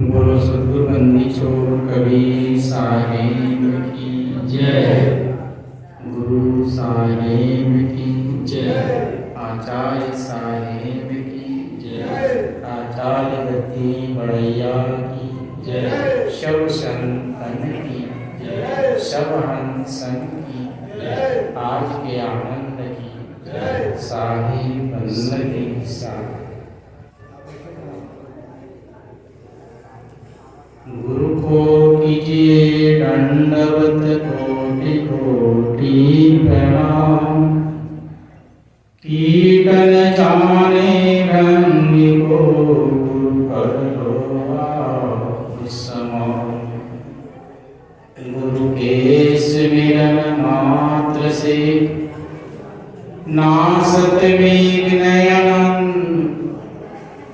बोलो सद्गुरु बंदी छोड़ कबीर साहेब की जय। गुरु साहेब की जय। आचार्य साहेब की जय। आचार्य दत्ती बड़ैया की जय। शव संतन की जय। शव हंसन की जय। आज के आनंद की जय। साहेब बंदी साहेब। गुरु को कीजिए दंडवत कोटि कोटि प्रणाम। कीर्तन जाने रंग को गुरु कर लो आप समान। गुरु के स्मरण मात्र से नासत मेघ नयन।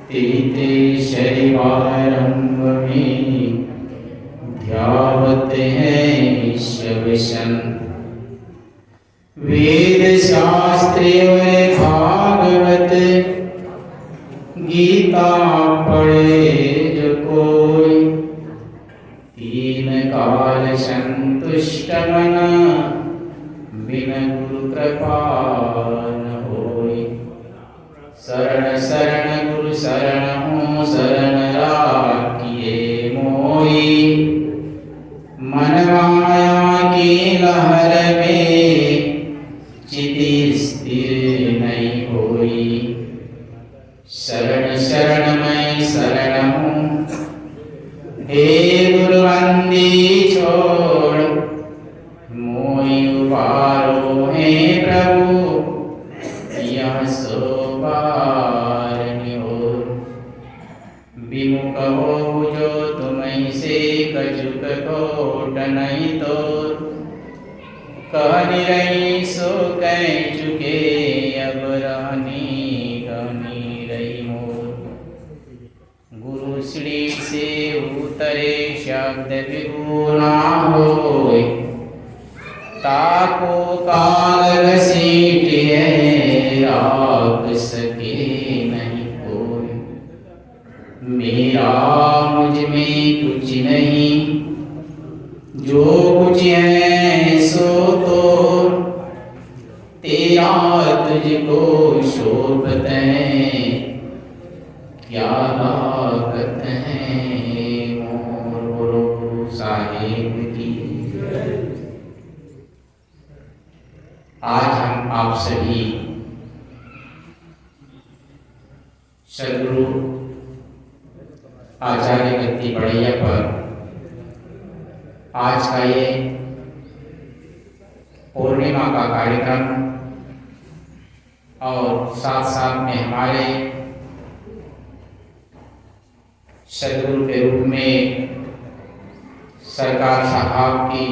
तेते शरीवारंभ में ध्यावत है शवसन। वेद शास्त्र और भागवत गीता पढ़े जो कोई। तीन काल संतुष्ट मन बिन गुरु कृपा न होई। शरण शरण गुरु शरण हूँ शरण राखिए मोई। मन माया की लहर में चिति स्थिर नहीं होई। शरण शरण मैं शरण हूँ हे गुरु बंदी छोड़। मोई उबारो हे प्रभु यह सोबार निहोर। विमुख हो जो तुम्हें से कजुक कोट नहीं तो। कह रही सो कह चुके अब रहनी कहनी रही मोर। गुरु श्री से उतरे शब्द विगुना होय। ताको काल घसीटिए राख सके नहीं कोई। मेरा मुझ में कुछ नहीं जो कुछ है सो तो। तेरा तुझको शोभत है क्या लागत है मोर। बोलो गुरु साहेब की। आज हम आप सभी सद्गुरु आचार्य दत्ती बड़ैया पर आज का ये पूर्णिमा का कार्यक्रम और साथ साथ में हमारे सद्गुरु के रूप में सरकार साहब की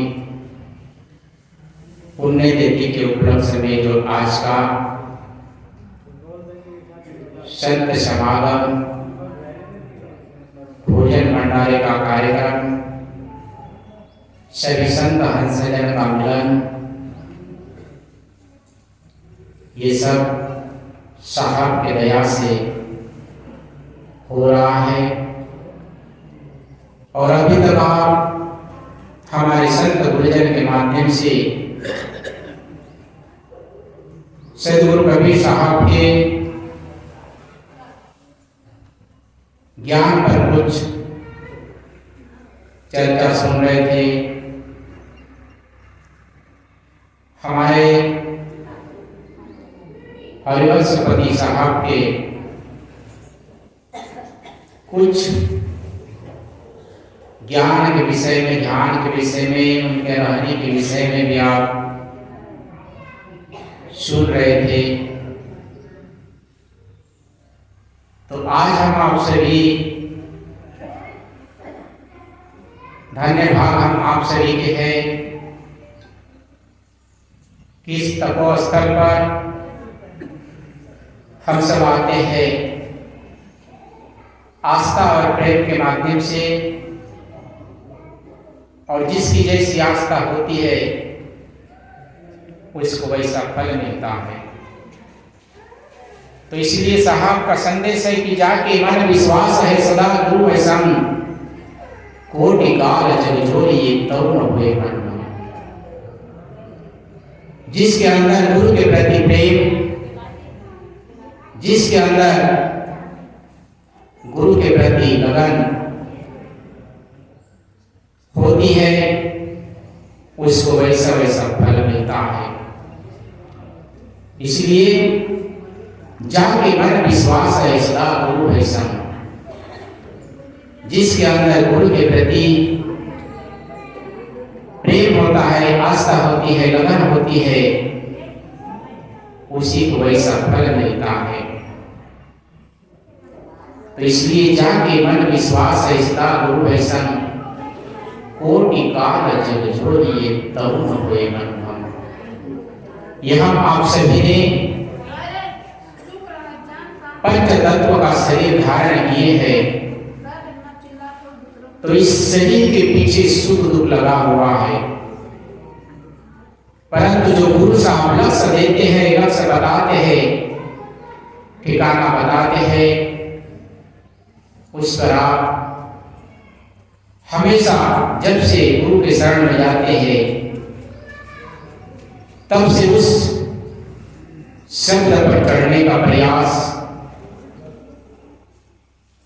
पुण्यतिथि के उपलक्ष्य में जो आज का संत समागम भोजन भंडारे का कार्यक्रम सभी संत हंसजन का मिलन ये सब साहब के दया से हो रहा है। और अभी तक आप हमारे संत गुरुजन के माध्यम से सद्गुरु कबीर साहब के ज्ञान पर कुछ चर्चा सुन रहे थे। हमारे हरिवंशपति साहब के कुछ ज्ञान के विषय में, ध्यान के विषय में, उनके रहने के विषय में भी आप सुन रहे थे। तो आज हम आप सभी धन्य भाग हम आप सभी के हैं कि इस तपोस्थल पर हम सब आते हैं आस्था और प्रेम के माध्यम से। और जिसकी जैसी आस्था होती है उसको वैसा फल मिलता है। तो इसलिए साहब का संदेश है कि जाके मन विश्वास है सदा गुरु है संग। कोटि काल जग जोड़िए तब न हुए मन। जिसके अंदर गुरु के प्रति प्रेम, जिसके अंदर गुरु के प्रति लगन होती है, उसको वैसा वैसा फल मिलता है। इसलिए जाके मन विश्वास है सदा गुरु है संग। जिसके अंदर गुरु के प्रति प्रेम होता है, आस्था होती है, लगन होती है, उसी को वैसा फल मिलता है। तो इसलिए जाके मन विश्वास है सदा गुरु है संग। कोटि काल जग जोड़िए तब न हुए मन। यह आप सभी ने पंच तत्व का शरीर धारण किए हैं, तो इस शरीर के पीछे सुख दुख लगा हुआ है। परंतु जो गुरु साहब लक्ष्य देते हैं, लक्ष्य बताते हैं, ठिकाना बताते हैं, उस पर आप हमेशा जब से गुरु के शरण में जाते हैं, तब से उस शब्द पर चढ़ने का प्रयास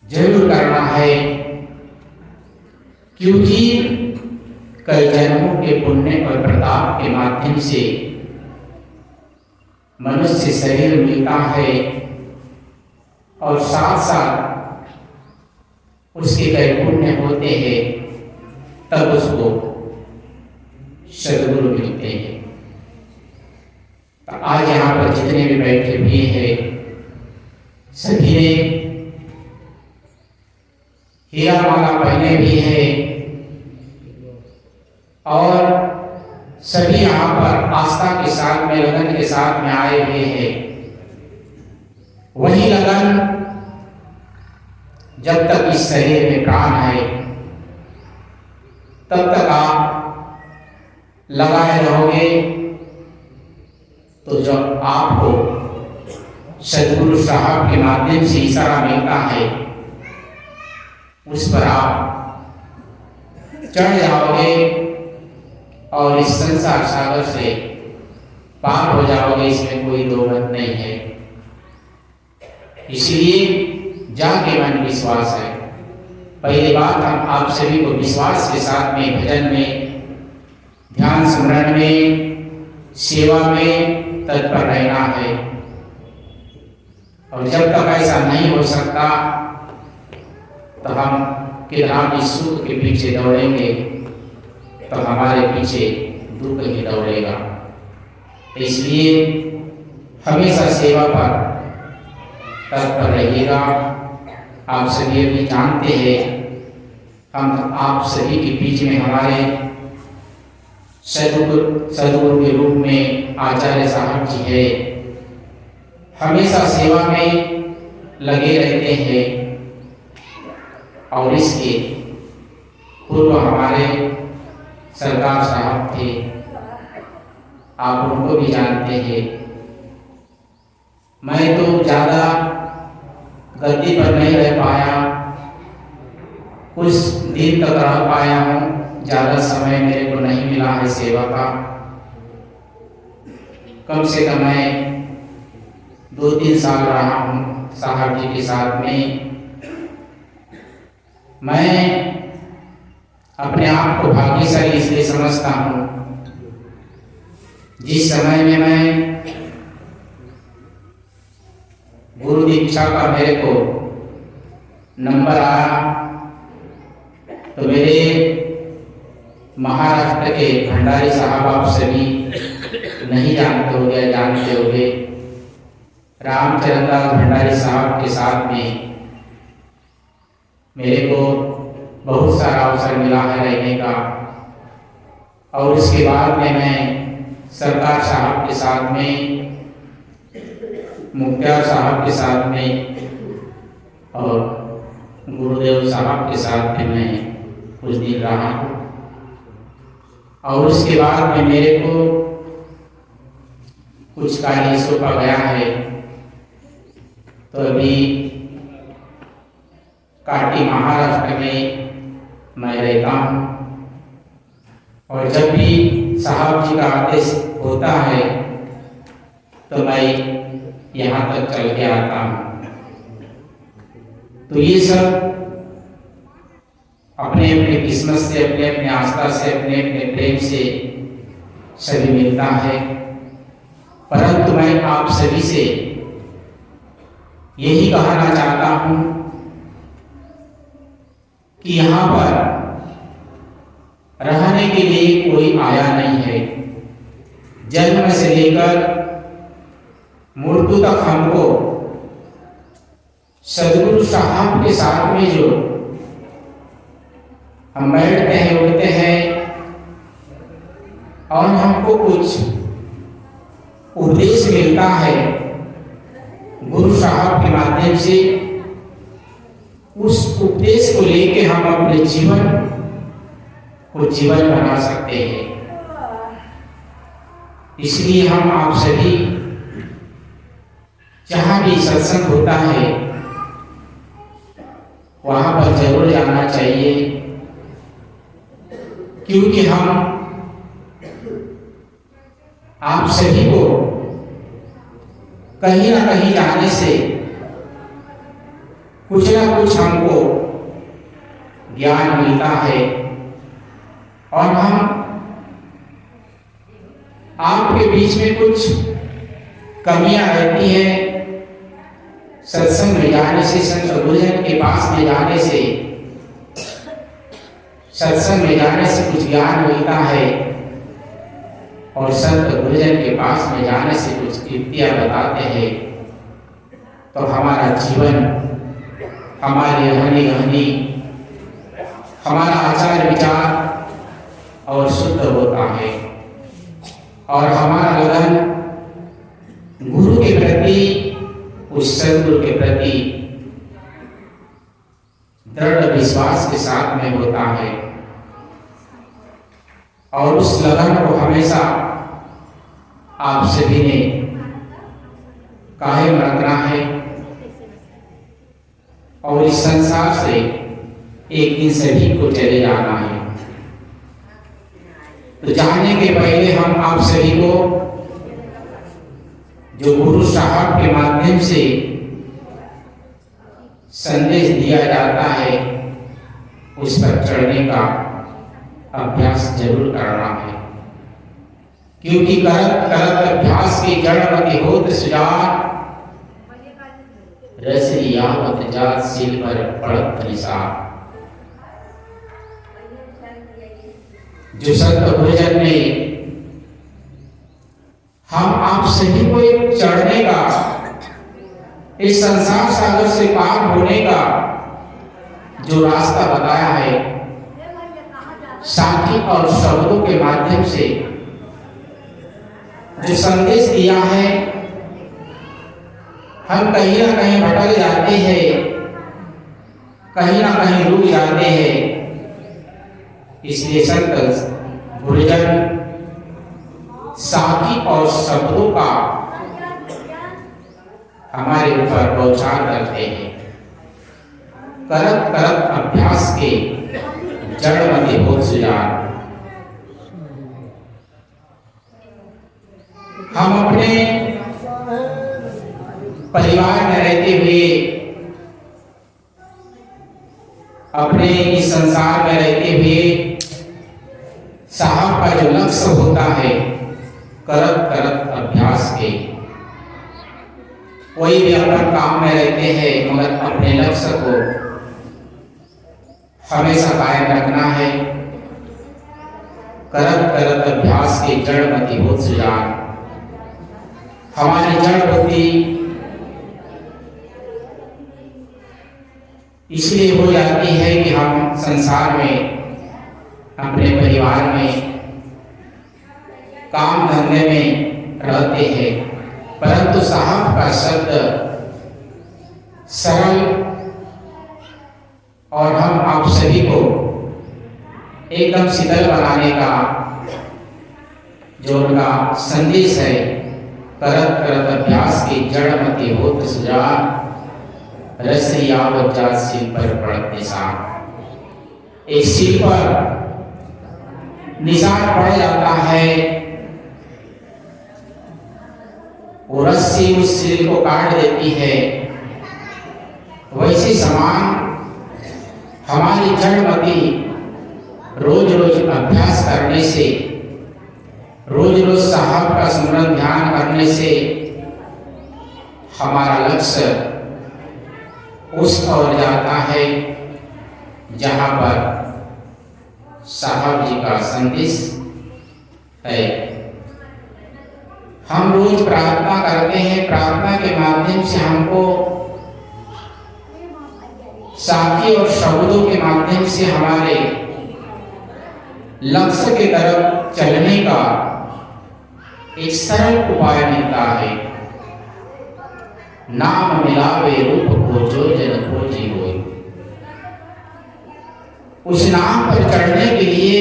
जरूर करना है, क्योंकि कई जन्मों के पुण्य और प्रताप के माध्यम से मनुष्य शरीर मिलता है और साथ साथ उसके कई पुण्य होते हैं, तब उसको सद्गुरु मिलते हैं। तो आज यहाँ पर जितने भी बैठे हुए हैं, सभी ने हीरा माला पहने भी है और सभी यहाँ पर आस्था के साथ में, लगन के साथ में आए हुए हैं। वही लगन जब तक इस शरीर में प्राण है, तब तक आप लगाए रहोगे। तो जब आपको सद्गुरु साहब के माध्यम से इशारा मिलता है, उस पर आप चढ़ जाओगे और इस संसार सागर से पार हो जाओगे, इसमें कोई दो मत नहीं है। इसलिए जाके मन विश्वास है। पहली बात, हम आप सभी को विश्वास के साथ में भजन में, ध्यान स्मरण में, सेवा में तत्पर रहना है। और जब तक ऐसा नहीं हो सकता, तो हम किधर सुख के पीछे दौड़ेंगे, तो हमारे पीछे दुख ही दौड़ेगा। इसलिए हमेशा सेवा पर तत्पर रहिएगा। आप सभी भी जानते हैं, हम आप सभी के बीच में हमारे सद्गुरु के रूप में आचार्य साहब जी है, हमेशा सेवा में लगे रहते हैं। और इसके पूर्व हमारे सरकार साहब थे, आप उनको भी जानते हैं। मैं तो ज़्यादा गद्दी पर नहीं रह पाया, कुछ दिन तक रह पाया हूँ, ज़्यादा समय मेरे को नहीं मिला है सेवा का। कम से कम मैं 2-3 साल रहा हूँ साहब जी के साथ में। मैं अपने आप को भाग्यशाली इसलिए समझता हूँ, जिस समय में मैं गुरु दीक्षा का मेरे को नंबर आया, तो मेरे महाराष्ट्र के भंडारी साहब, आप सभी नहीं जानते होंगे या जानते होंगे, रामचरण दास भंडारी साहब के साथ में मेरे को बहुत सारा अवसर मिला है रहने का। और उसके बाद में मैं सरकार साहब के साथ में, मुख्तार साहब के साथ में और गुरुदेव साहब के साथ में मैं कुछ दिन रहा हूँ। और उसके बाद में मेरे को कुछ कार्य सौंपा गया है। तो अभी काटी महाराष्ट्र में मैं रहता हूँ, और जब भी साहब जी का आदेश होता है तो मैं यहाँ तक चल के आता हूँ। तो ये सब अपने अपने किस्मत से, अपने अपने आस्था से, अपने अपने प्रेम से सभी मिलता है। परंतु मैं आप सभी से यही कहना चाहता हूं कि यहाँ पर रहने के लिए कोई आया नहीं है। जन्म से लेकर मृत्यु तक हमको सदगुरु साहब के साथ में जो हम बैठते हैं, उठते हैं और हमको कुछ उपदेश मिलता है गुरु साहब के माध्यम से, उस उपदेश को लेके हम अपने जीवन को जीवन बना सकते हैं। इसलिए हम आप सभी जहां भी सत्संग होता है वहां पर जरूर जाना चाहिए, क्योंकि हम आप सभी को कहीं ना कहीं जाने से कुछ ना कुछ हमको ज्ञान मिलता है, और हम आपके बीच में कुछ कमियां रहती हैं। सत्संग में जाने से, संत गुरुजन के पास में जाने से, सत्संग में जाने से कुछ ज्ञान मिलता है, और संत गुरुजन के पास में जाने से कुछ युक्तियां बताते हैं, तो हमारा जीवन, हमारी रहनी गहनी, हमारा आचार विचार और शुद्ध होता है, और हमारा लगन गुरु के प्रति, उस सदगुरु के प्रति दृढ़ विश्वास के साथ में होता है, और उस लगन को हमेशा आप सभी ने कायम रखना है, और इस संसार से एक दिन सभी को चले जाना है। तो जाने के पहले हम आप सभी को जो गुरु साहब के माध्यम से संदेश दिया जाता है, उस पर चढ़ने का अभ्यास जरूर करना है, क्योंकि करत करत अभ्यास की जड़मति होत सुजान, रसरी यावत जात सील पर पड़त निसार। जो संत गुरुजन ने हम आप सभी को एक चढ़ने का, इस संसार सागर से पार होने का जो रास्ता बताया है, साथी और शब्दों के माध्यम से जो संदेश दिया है, हम कहीं ना कहीं भटक जाते हैं, कहीं ना कहीं रुक जाते हैं। इसलिए संत गुरुजन साथी और शब्दों का हमारे ऊपर बौछार करते हैं। करत करत अभ्यास के जड़मति होत सुजान। हम अपने परिवार में रहते हुए, अपने इस संसार में रहते हुए, साहब का जो लक्ष्य होता है करत करत अभ्यास के, कोई भी अपन काम में रहते हैं, मगर अपने लक्ष्य को हमेशा कायम रखना है। करत करत अभ्यास के जड़मति होत सुजान। हमारी जड़ बुद्धि इसलिए हो जाती है कि हम संसार में, अपने परिवार में, काम धंधे में रहते हैं, परंतु साहब का शब्द सरल, और हम आप सभी को एकदम शीतल बनाने का जो उनका संदेश है, करत करत अभ्यास की जड़मति होत सुजान, रसरी यावत जात सील पर पड़त निशान। एक सिर पर निशान पड़ जाता है, वो रस्सी उस सिर को काट देती है। वैसे समान हमारी जड़मति रोज रोज अभ्यास करने से, रोज रोज साहब का स्मरण ध्यान करने से हमारा लक्ष्य उस ओर जाता है जहाँ पर साहब जी का संदेश है। हम रोज प्रार्थना करते हैं, प्रार्थना के माध्यम से हमको साथी और शब्दों के माध्यम से हमारे लक्ष्य की तरफ चलने का एक सरल उपाय मिलता है। नाम मिलावे रूप को जो जन खोजी होय। उस नाम पर चढ़ने के लिए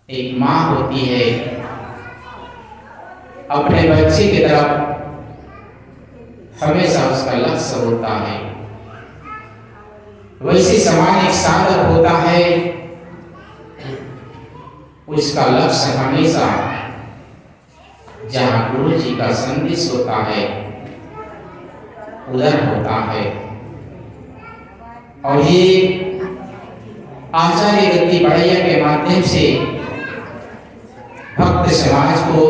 एक माँ होती है, अपने बच्चे की तरफ हमेशा उसका लक्ष्य होता है। वैसे समान एक साधक होता है, उसका लक्ष्य हमेशा जहाँ गुरु जी का संदेश होता है उधर होता है। और ये आचार्य गति बढ़ैया के माध्यम से भक्त समाज को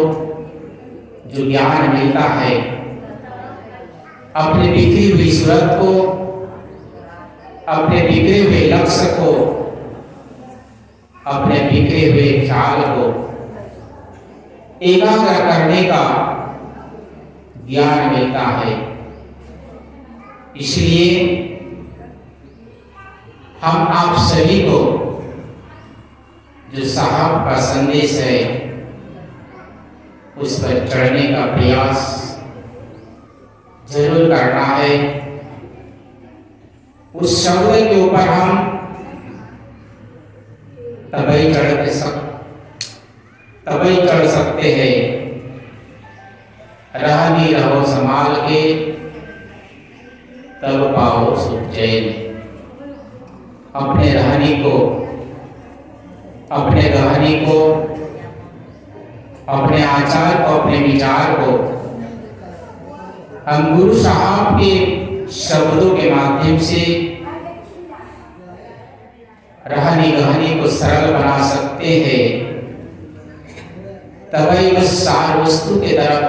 जो ज्ञान मिलता है, अपने बिखरी हुई सूरत को, अपने बिखरे हुए लक्ष्य को, अपने बिखरे हुए ख्याल को एकाग्र करने का ज्ञान मिलता है। इसलिए हम आप सभी को जो साहब का संदेश है उस पर चढ़ने का प्रयास जरूर करना है। उस शब्द के ऊपर हम तभी चढ़ सकते हैं। रहनी रहो संभाल के, तब पाओ सुख चैन। अपने रहनी को, अपने रहनी को, अपने आचार को, अपने विचार को हम गुरु साहब के शब्दों के माध्यम से रहनी गहनी को सरल बना सकते हैं। तभी उस सार वस्तु के तरफ,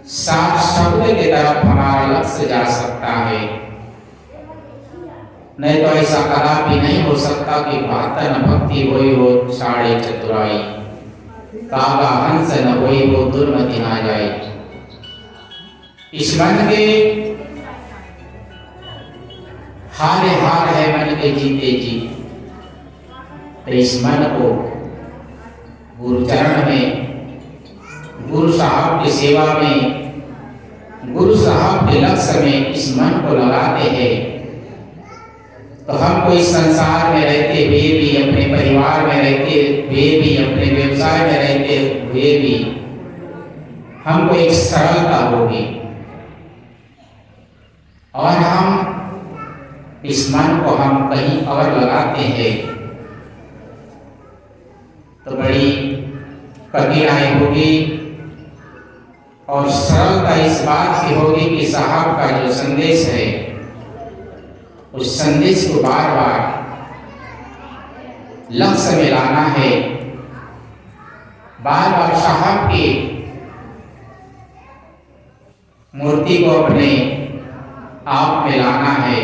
सार शब्द के तरफ हमारा लक्ष्य जा सकता है। नहीं तो ऐसा कदापि नहीं हो सकता कि भाता न भक्ति होई वो साढ़े चतुराई, कागा हंस न होई वो दुर्मति ना जाए। इस मन के हारे हार है, मन के जीते जीत। तो इस मन को गुरु चरण में, गुरु साहब की सेवा में, गुरु साहब के लक्ष्य में इस मन को लगाते हैं तो हमको इस संसार में रहते हुए भी, अपने परिवार में रहते हुए भी, अपने व्यवसाय में रहते हुए भी हमको एक सरलता होगी और हम इस मन को हम कहीं और लगाते हैं तो बड़ी कठिनाई होगी। और सरलता इस बात की होगी कि साहब का जो संदेश है उस संदेश को बार बार लक्ष्य में लाना है, बार बार साहब की मूर्ति को अपने आप में लाना है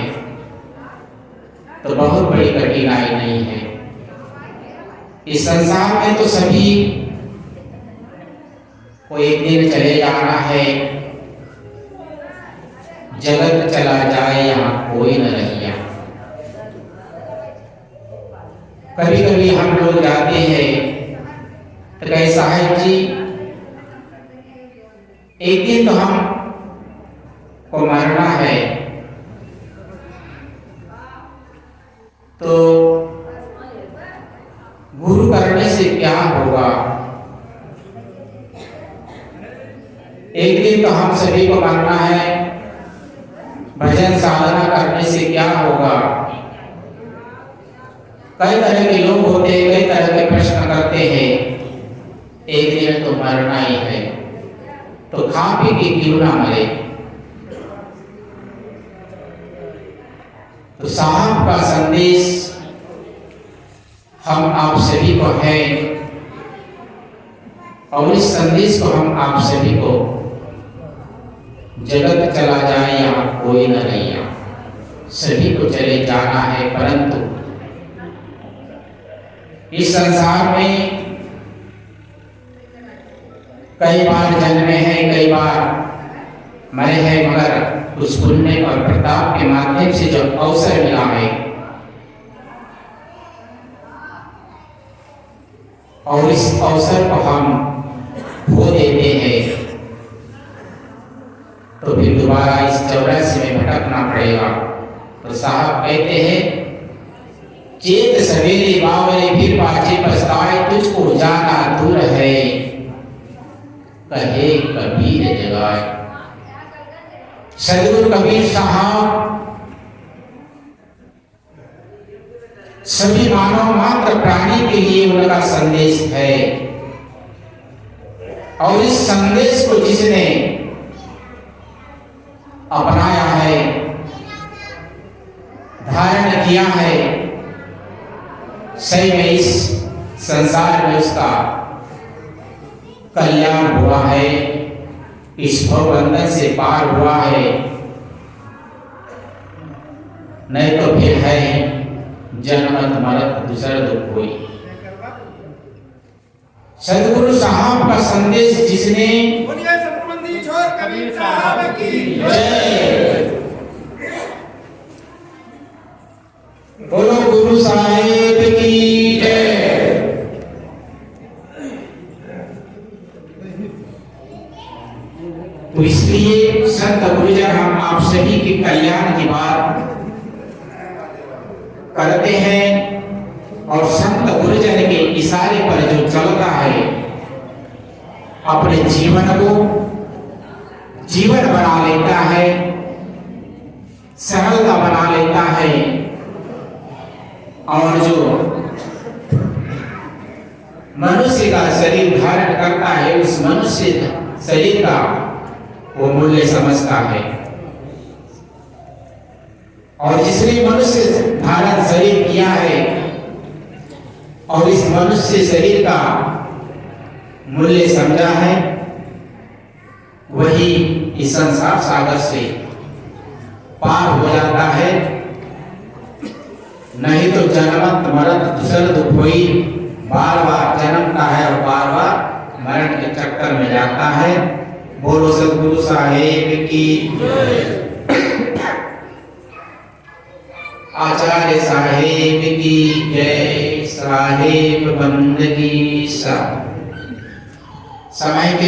तो बहुत बड़ी कठिनाई नहीं है। इस संसार में तो सभी को एक दिन चले जाना है, जगत चला जाए यहाँ कोई न रहिया। कभी कभी हम लोग जाते हैं तो कहे साहिब जी एक दिन तो हम को मरना है, तो गुरु करने से क्या होगा। एक दिन तो हम सभी को मरना है, भजन साधना करने से क्या कई तरह के लोग होते हैं, कई तरह के प्रश्न करते हैं। एक दिन तो मरना ही है, तो खा पी के क्यों ना मरे। तो साहब का संदेश हम आप सभी को है, और इस संदेश को हम आप सभी को जगत चला जाए या कोई न रहिया, सभी को चले जाना है। परंतु इस संसार में कई बार जन्मे हैं, कई बार मरे हैं, मगर उस पुण्य और प्रताप के माध्यम से जो अवसर मिला है और इस अवसर को हम खो देते हैं, तो फिर दोबारा इस 84 में भटकना पड़ेगा। तो साहब कहते हैं, चेत सवेरे बावरे फिर पाछे पछताए, तुझको जाना दूर है, कहे कबीर जगाए। सदगुरु कबीर साहब सभी मानव मात्र प्राणी के लिए उनका संदेश है, और इस संदेश को जिसने अपनाया है, धारण किया है, सही में इस संसार में उसका कल्याण हुआ है, इस भवबंधन से पार हुआ है। नहीं तो फिर है जन्मत मरत दूसरा दुख कोई। सदगुरु साहब का संदेश जिसने, कबीर साहब की जय, बोलो गुरु साहेब की जय। तो इसलिए संत गुरुजन हम आप सभी के कल्याण की बात करते हैं, और संत गुरुजन के इशारे पर जो चलता है, अपने जीवन को जीवन बना लेता है, सरलता बना लेता है, और जो मनुष्य का शरीर धारण करता है, उस मनुष्य शरीर का वो मूल्य समझता है। और जिसने मनुष्य धारण शरीर किया है और इस मनुष्य शरीर का मूल्य समझा है, वही इस संसार सागर से पार हो जाता है। नहीं तो जन्मत मरत दूसर दुख हुई, बार बार जन्मता है और बार बार मरण के चक्कर में जाता है। बोलो सदगुरु साहेब की जय, आचार्य साहेब की जय, साहेब बंदगी सा। समय के